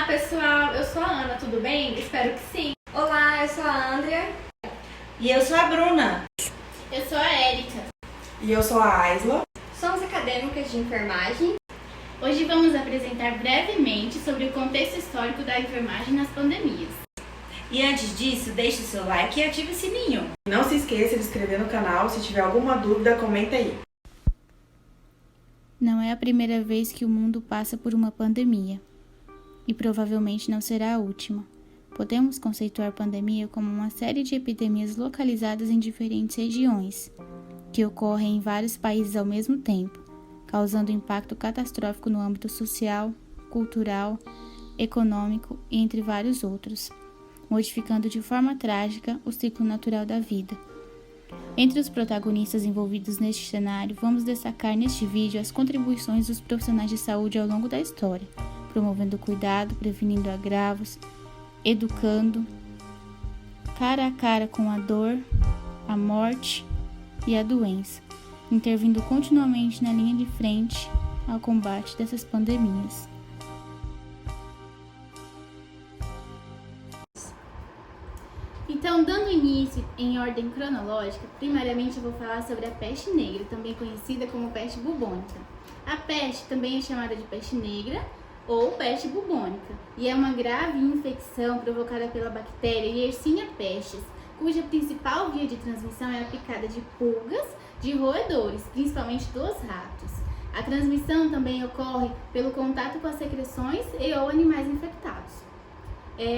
pessoal, eu sou a Ana, tudo bem? Espero que sim. Olá, eu sou a Andrea. E eu sou a Bruna. Eu sou a Érica. E eu sou a Aisla. Somos acadêmicas de enfermagem. Hoje vamos apresentar brevemente sobre o contexto histórico da enfermagem nas pandemias. E antes disso, deixe o seu like e ative o sininho. Não se esqueça de se inscrever no canal. Se tiver alguma dúvida, comenta aí. Não é a primeira vez que o mundo passa por uma pandemia. E provavelmente não será a última. Podemos conceituar pandemia como uma série de epidemias localizadas em diferentes regiões, que ocorrem em vários países ao mesmo tempo, causando impacto catastrófico no âmbito social, cultural, econômico e entre vários outros, modificando de forma trágica o ciclo natural da vida. Entre os protagonistas envolvidos neste cenário, vamos destacar neste vídeo as contribuições dos profissionais de saúde ao longo da história, promovendo o cuidado, prevenindo agravos, educando, cara a cara com a dor, a morte e a doença, intervindo continuamente na linha de frente ao combate dessas pandemias. Então, dando início em ordem cronológica, primariamente eu vou falar sobre a peste negra, também conhecida como peste bubônica. A peste também é chamada de peste negra ou peste bubônica, e é uma grave infecção provocada pela bactéria Yersinia pestis, cuja principal via de transmissão é a picada de pulgas de roedores, principalmente dos ratos. A transmissão também ocorre pelo contato com as secreções e ou animais infectados.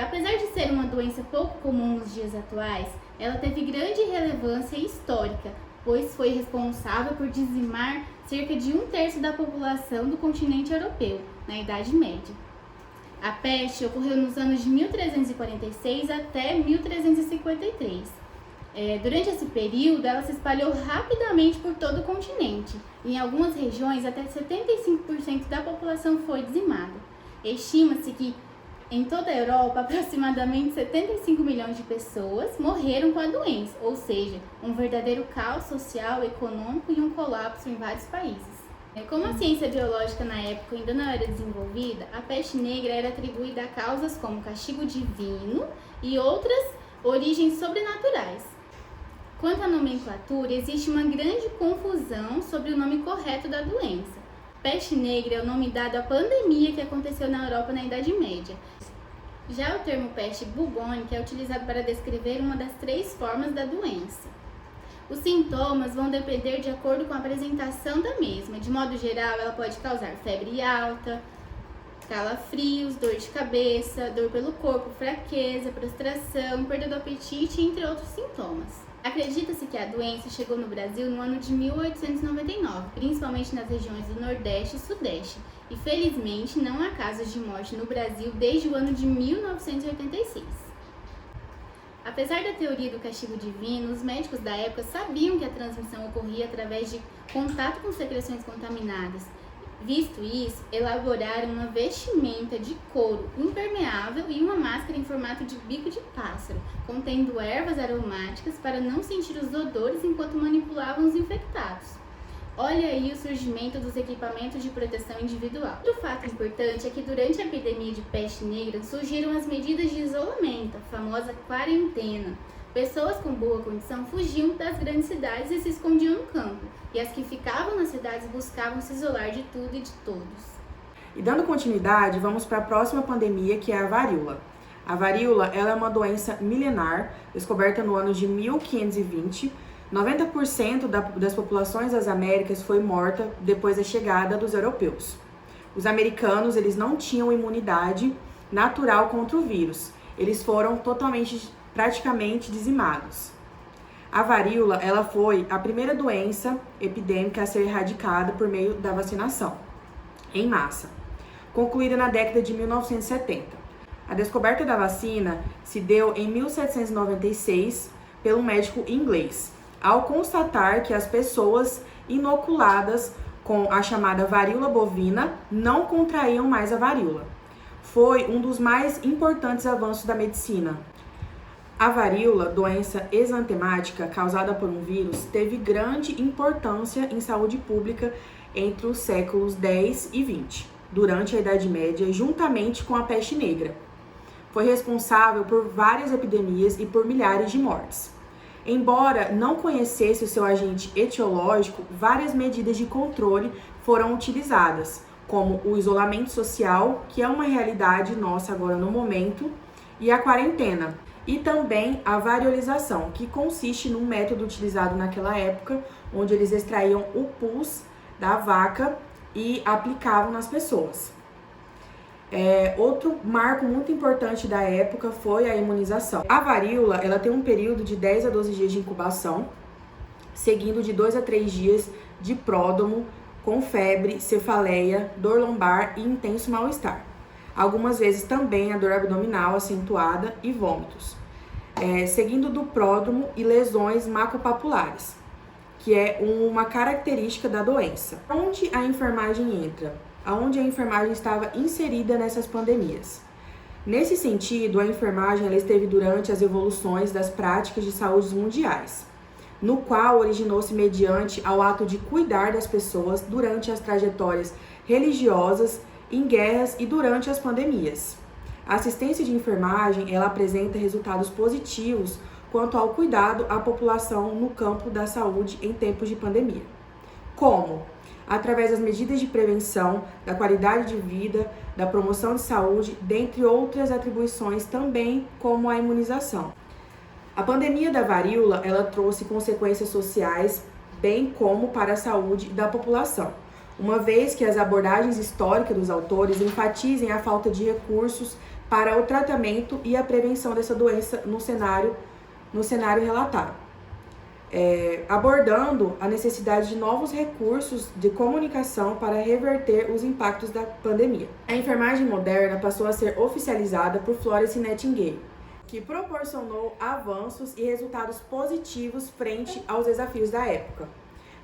Apesar de ser uma doença pouco comum nos dias atuais, ela teve grande relevância histórica, pois foi responsável por dizimar cerca de 1/3 da população do continente europeu, na Idade Média. A peste ocorreu nos anos de 1346 até 1353. Durante esse período, ela se espalhou rapidamente por todo o continente. Em algumas regiões, até 75% da população foi dizimada. Estima-se que em toda a Europa, aproximadamente 75 milhões de pessoas morreram com a doença, ou seja, um verdadeiro caos social, econômico e um colapso em vários países. Como a ciência biológica na época ainda não era desenvolvida, a peste negra era atribuída a causas como castigo divino e outras origens sobrenaturais. Quanto à nomenclatura, existe uma grande confusão sobre o nome correto da doença. Peste negra é o nome dado à pandemia que aconteceu na Europa na Idade Média. Já o termo peste bubônica é utilizado para descrever uma das 3 formas da doença. Os sintomas vão depender de acordo com a apresentação da mesma. De modo geral, ela pode causar febre alta, calafrios, dor de cabeça, dor pelo corpo, fraqueza, prostração, perda do apetite, entre outros sintomas. Acredita-se que a doença chegou no Brasil no ano de 1899, principalmente nas regiões do Nordeste e Sudeste, e felizmente não há casos de morte no Brasil desde o ano de 1986. Apesar da teoria do castigo divino, os médicos da época sabiam que a transmissão ocorria através de contato com secreções contaminadas. Visto isso, elaboraram uma vestimenta de couro impermeável e uma máscara em formato de bico de pássaro, contendo ervas aromáticas para não sentir os odores enquanto manipulavam os infectados. Olha aí o surgimento dos equipamentos de proteção individual. Outro fato importante é que durante a epidemia de peste negra surgiram as medidas de isolamento, a famosa quarentena. Pessoas com boa condição fugiam das grandes cidades e se escondiam no campo, e as que ficavam nas cidades buscavam se isolar de tudo e de todos. E dando continuidade, vamos para a próxima pandemia, que é a varíola. A varíola ela é uma doença milenar, descoberta no ano de 1520. 90% das populações das Américas foi morta depois da chegada dos europeus. Os americanos eles não tinham imunidade natural contra o vírus. Eles foram praticamente dizimados. A varíola ela foi a primeira doença epidêmica a ser erradicada por meio da vacinação em massa, concluída na década de 1970. A descoberta da vacina se deu em 1796 pelo médico inglês, ao constatar que as pessoas inoculadas com a chamada varíola bovina não contraíam mais a varíola. Foi um dos mais importantes avanços da medicina. A varíola, doença exantemática causada por um vírus, teve grande importância em saúde pública entre os séculos 10 e 20. durante a Idade Média, juntamente com a peste negra. Foi responsável por várias epidemias e por milhares de mortes. Embora não conhecesse o seu agente etiológico, várias medidas de controle foram utilizadas, como o isolamento social, que é uma realidade nossa agora no momento, e a quarentena, e também a variolização, que consiste num método utilizado naquela época, onde eles extraíam o pus da vaca e aplicavam nas pessoas. Outro marco muito importante da época foi a imunização. A varíola, ela tem um período de 10 a 12 dias de incubação, seguindo de 2 a 3 dias de pródromo, com febre, cefaleia, dor lombar e intenso mal-estar. Algumas vezes também a dor abdominal acentuada e vômitos. Seguindo do pródromo e lesões macropapulares, que é uma característica da doença. Onde a enfermagem entra? Aonde a enfermagem estava inserida nessas pandemias. Nesse sentido, a enfermagem ela esteve durante as evoluções das práticas de saúde mundiais, no qual originou-se mediante ao ato de cuidar das pessoas durante as trajetórias religiosas, em guerras e durante as pandemias. A assistência de enfermagem ela apresenta resultados positivos quanto ao cuidado à população no campo da saúde em tempos de pandemia. Como? Através das medidas de prevenção, da qualidade de vida, da promoção de saúde, dentre outras atribuições também como a imunização. A pandemia da varíola, ela trouxe consequências sociais, bem como para a saúde da população, uma vez que as abordagens históricas dos autores enfatizem a falta de recursos para o tratamento e a prevenção dessa doença no cenário relatado. Abordando a necessidade de novos recursos de comunicação para reverter os impactos da pandemia. A enfermagem moderna passou a ser oficializada por Florence Nightingale, que proporcionou avanços e resultados positivos frente aos desafios da época.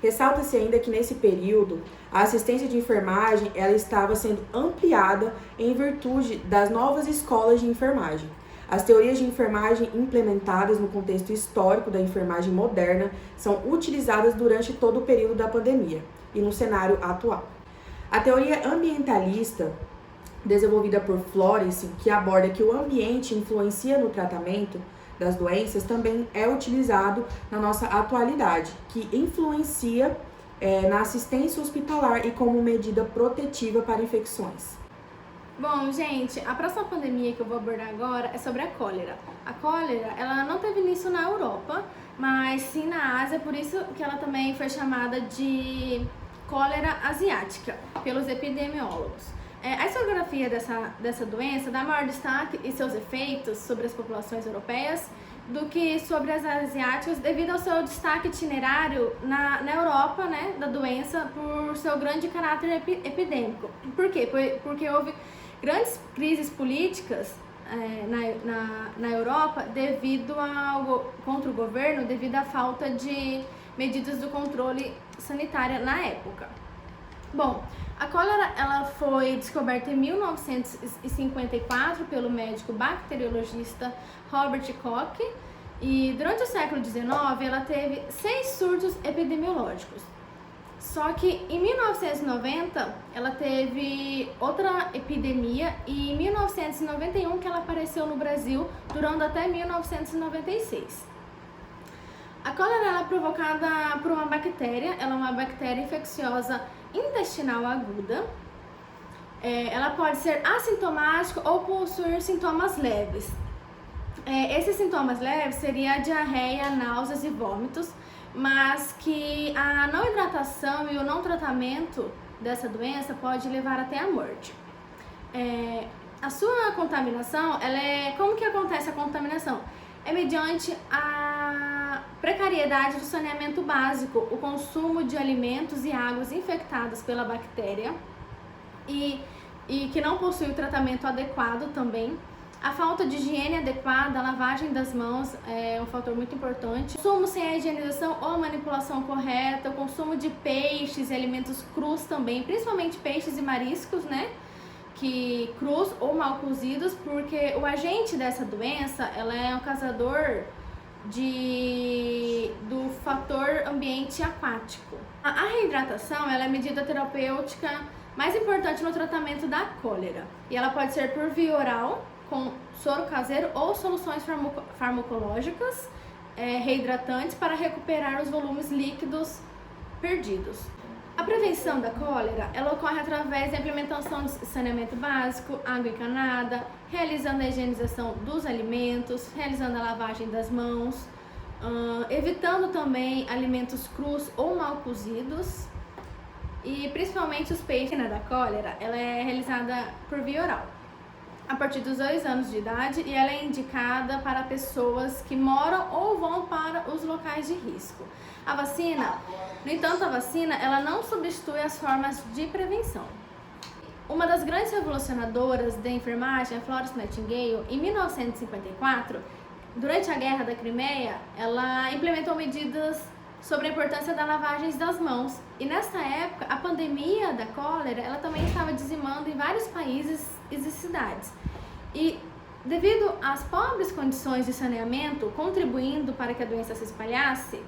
Ressalta-se ainda que nesse período, a assistência de enfermagem ela estava sendo ampliada em virtude das novas escolas de enfermagem. As teorias de enfermagem implementadas no contexto histórico da enfermagem moderna são utilizadas durante todo o período da pandemia e no cenário atual. A teoria ambientalista, desenvolvida por Florence, que aborda que o ambiente influencia no tratamento das doenças, também é utilizado na nossa atualidade, que influencia na assistência hospitalar e como medida protetiva para infecções. Bom, gente, a próxima pandemia que eu vou abordar agora é sobre a cólera. A cólera, ela não teve início na Europa, mas sim na Ásia, por isso que ela também foi chamada de cólera asiática, pelos epidemiólogos. A historiografia dessa doença dá maior destaque e seus efeitos sobre as populações europeias do que sobre as asiáticas, devido ao seu destaque itinerário na Europa, né, da doença, por seu grande caráter epidêmico. Por quê? Porque houve grandes crises políticas na Europa contra o governo devido à falta de medidas do controle sanitário na época. Bom, a cólera ela foi descoberta em 1954 pelo médico bacteriologista Robert Koch e durante o século XIX ela teve 6 surtos epidemiológicos. Só que em 1990 ela teve outra epidemia e em 1991 que ela apareceu no Brasil, durando até 1996. A cólera ela é provocada por uma bactéria, ela é uma bactéria infecciosa intestinal aguda. Ela pode ser assintomática ou possuir sintomas leves. Esses sintomas leves seriam a diarreia, náuseas e vômitos, mas que a não hidratação e o não tratamento dessa doença pode levar até a morte. A sua contaminação, como que acontece a contaminação? É mediante a precariedade do saneamento básico, o consumo de alimentos e águas infectadas pela bactéria e que não possui o tratamento adequado também. A falta de higiene adequada, a lavagem das mãos é um fator muito importante. O consumo sem a higienização ou manipulação correta, o consumo de peixes e alimentos crus também, principalmente peixes e mariscos, né? Que crus ou mal cozidos, porque o agente dessa doença, ela é um causador do fator ambiente aquático. A reidratação, ela é medida terapêutica mais importante no tratamento da cólera. E ela pode ser por via oral, com soro caseiro ou soluções farmacológicas reidratantes para recuperar os volumes líquidos perdidos. A prevenção da cólera, ela ocorre através da implementação de saneamento básico, água encanada, realizando a higienização dos alimentos, realizando a lavagem das mãos, evitando também alimentos crus ou mal cozidos, e principalmente os peixes. A da cólera, ela é realizada por via oral, a partir dos 2 anos de idade, e ela é indicada para pessoas que moram ou vão para os locais de risco. A vacina, no entanto, a vacina ela não substitui as formas de prevenção. Uma das grandes revolucionadoras da enfermagem, a Florence Nightingale, em 1954, durante a Guerra da Crimeia, ela implementou medidas sobre a importância da lavagem das mãos. E nessa época, a pandemia da cólera, ela também estava dizimando em vários países e cidades. E devido às pobres condições de saneamento, contribuindo para que a doença se espalhasse,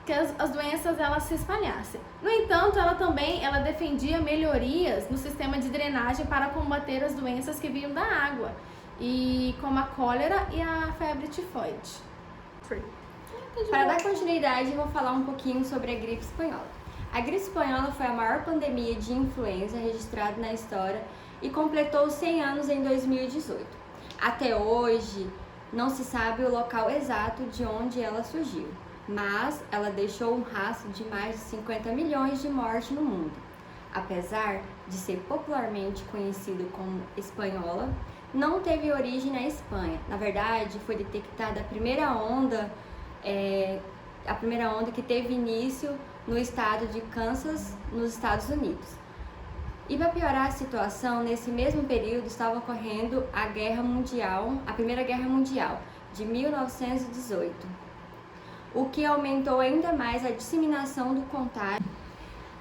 que as doenças elas se espalhassem. No entanto, ela defendia melhorias no sistema de drenagem para combater as doenças que vinham da água, e como a cólera e a febre tifoide. Para dar continuidade, eu vou falar um pouquinho sobre a gripe espanhola. A gripe espanhola foi a maior pandemia de influenza registrada na história e completou 100 anos em 2018. Até hoje, não se sabe o local exato de onde ela surgiu, mas ela deixou um rastro de mais de 50 milhões de mortes no mundo. Apesar de ser popularmente conhecido como espanhola, não teve origem na Espanha. Na verdade, foi detectada a primeira onda que teve início no estado de Kansas, nos Estados Unidos. E para piorar a situação, nesse mesmo período estava ocorrendo a Primeira Guerra Mundial, de 1918, o que aumentou ainda mais a disseminação do contágio.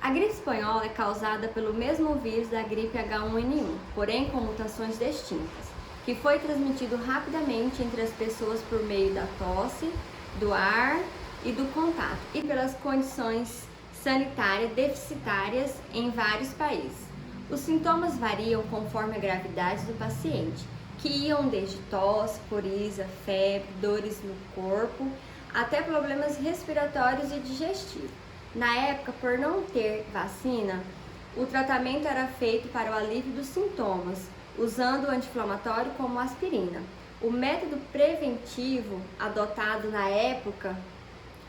A gripe espanhola é causada pelo mesmo vírus da gripe H1N1, porém com mutações distintas, que foi transmitido rapidamente entre as pessoas por meio da tosse, do ar e do contato, e pelas condições sanitárias deficitárias em vários países. Os sintomas variam conforme a gravidade do paciente, que iam desde tosse, coriza, febre, dores no corpo, até problemas respiratórios e digestivos. Na época, por não ter vacina, o tratamento era feito para o alívio dos sintomas, usando o anti-inflamatório como aspirina. O método preventivo adotado na época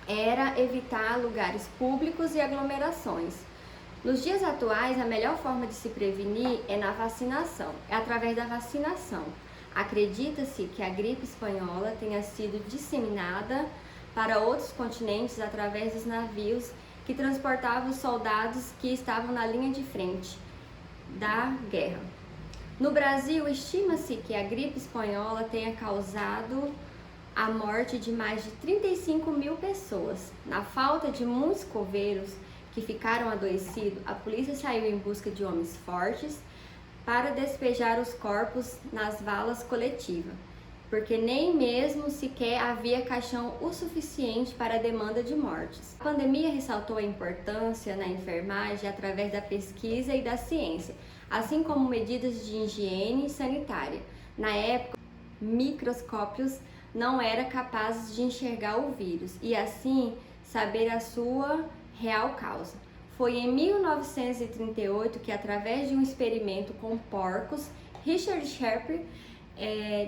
era evitar lugares públicos e aglomerações. Nos dias atuais, a melhor forma de se prevenir é através da vacinação. Acredita-se que a gripe espanhola tenha sido disseminada para outros continentes através dos navios que transportavam os soldados que estavam na linha de frente da guerra. No Brasil, estima-se que a gripe espanhola tenha causado a morte de mais de 35 mil pessoas. Na falta de muitos coveiros que ficaram adoecidos, a polícia saiu em busca de homens fortes para despejar os corpos nas valas coletivas, porque nem mesmo sequer havia caixão o suficiente para a demanda de mortes. A pandemia ressaltou a importância na enfermagem através da pesquisa e da ciência, assim como medidas de higiene sanitária. Na época, microscópios não eram capazes de enxergar o vírus e assim saber a sua real causa. Foi em 1938 que, através de um experimento com porcos, Richard Sharp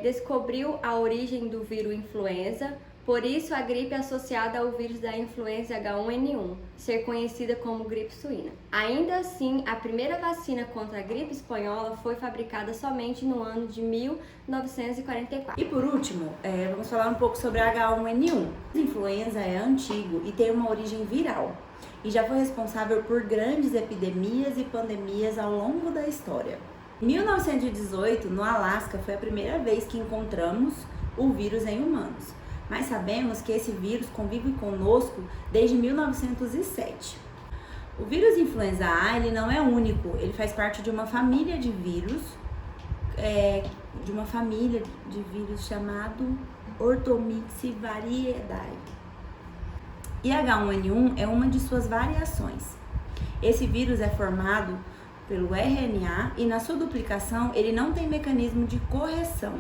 descobriu a origem do vírus influenza, por isso a gripe associada ao vírus da influenza H1N1, ser conhecida como gripe suína. Ainda assim, a primeira vacina contra a gripe espanhola foi fabricada somente no ano de 1944. E por último, vamos falar um pouco sobre a H1N1. A influenza é antigo e tem uma origem viral, e já foi responsável por grandes epidemias e pandemias ao longo da história. Em 1918, no Alasca, foi a primeira vez que encontramos o vírus em humanos, mas sabemos que esse vírus convive conosco desde 1907. O vírus influenza A, ele não é único, ele faz parte de uma família de vírus, chamado Orthomyxiviridae. E H1N1 é uma de suas variações. Esse vírus é formado pelo RNA e na sua duplicação ele não tem mecanismo de correção,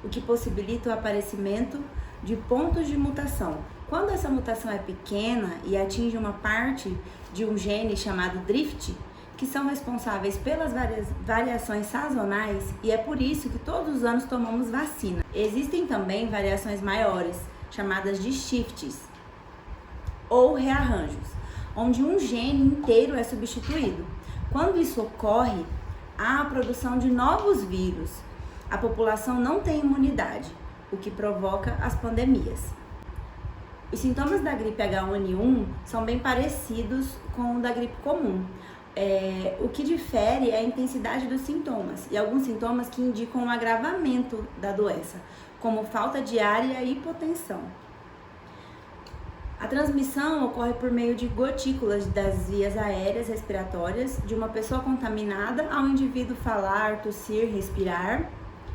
o que possibilita o aparecimento de pontos de mutação. Quando essa mutação é pequena e atinge uma parte de um gene chamado drift, que são responsáveis pelas variações sazonais, e é por isso que todos os anos tomamos vacina. Existem também variações maiores, chamadas de shifts, ou rearranjos, onde um gene inteiro é substituído. Quando isso ocorre, há a produção de novos vírus. A população não tem imunidade, o que provoca as pandemias. Os sintomas da gripe H1N1 são bem parecidos com o da gripe comum. O que difere é a intensidade dos sintomas e alguns sintomas que indicam um agravamento da doença, como falta de ar e a hipotensão. A transmissão ocorre por meio de gotículas das vias aéreas respiratórias de uma pessoa contaminada ao indivíduo falar, tossir, respirar,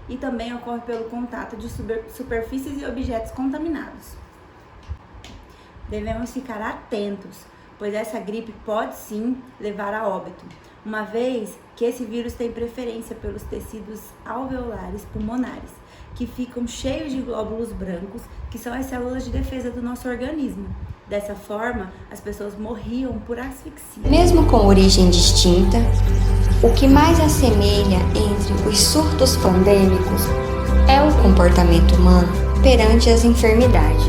e também ocorre pelo contato de superfícies e objetos contaminados. Devemos ficar atentos, pois essa gripe pode sim levar a óbito, uma vez que esse vírus tem preferência pelos tecidos alveolares pulmonares, que ficam cheios de glóbulos brancos, que são as células de defesa do nosso organismo. Dessa forma, as pessoas morriam por asfixia. Mesmo com origem distinta, o que mais assemelha entre os surtos pandêmicos é o comportamento humano perante as enfermidades,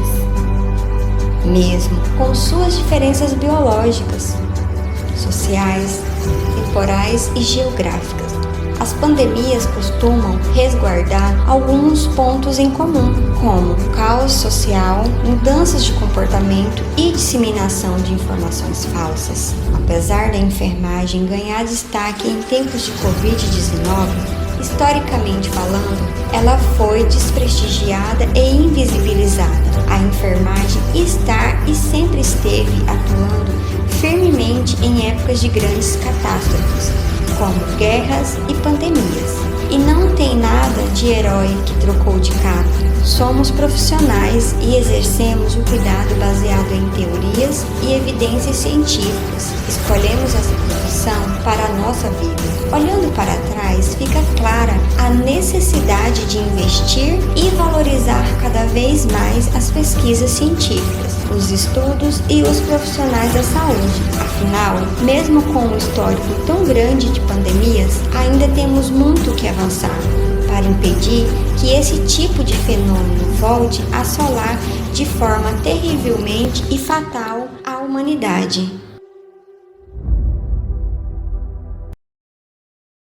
mesmo com suas diferenças biológicas, sociais, temporais e geográficas. As pandemias costumam resguardar alguns pontos em comum, como caos social, mudanças de comportamento e disseminação de informações falsas. Apesar da enfermagem ganhar destaque em tempos de Covid-19, historicamente falando, ela foi desprestigiada e invisibilizada. A enfermagem está e sempre esteve atuando firmemente em épocas de grandes catástrofes, como guerras e pandemias. E não tem nada de herói que trocou de capa. Somos profissionais e exercemos o cuidado baseado em teorias e evidências científicas. Escolhemos essa profissão para a nossa vida. Olhando para trás, fica clara a necessidade de investir e valorizar cada vez mais as pesquisas científicas, os estudos e os profissionais da saúde. Afinal, mesmo com um histórico tão grande de pandemias, ainda temos muito que avançar para impedir que esse tipo de fenômeno volte a assolar de forma terrivelmente e fatal a humanidade.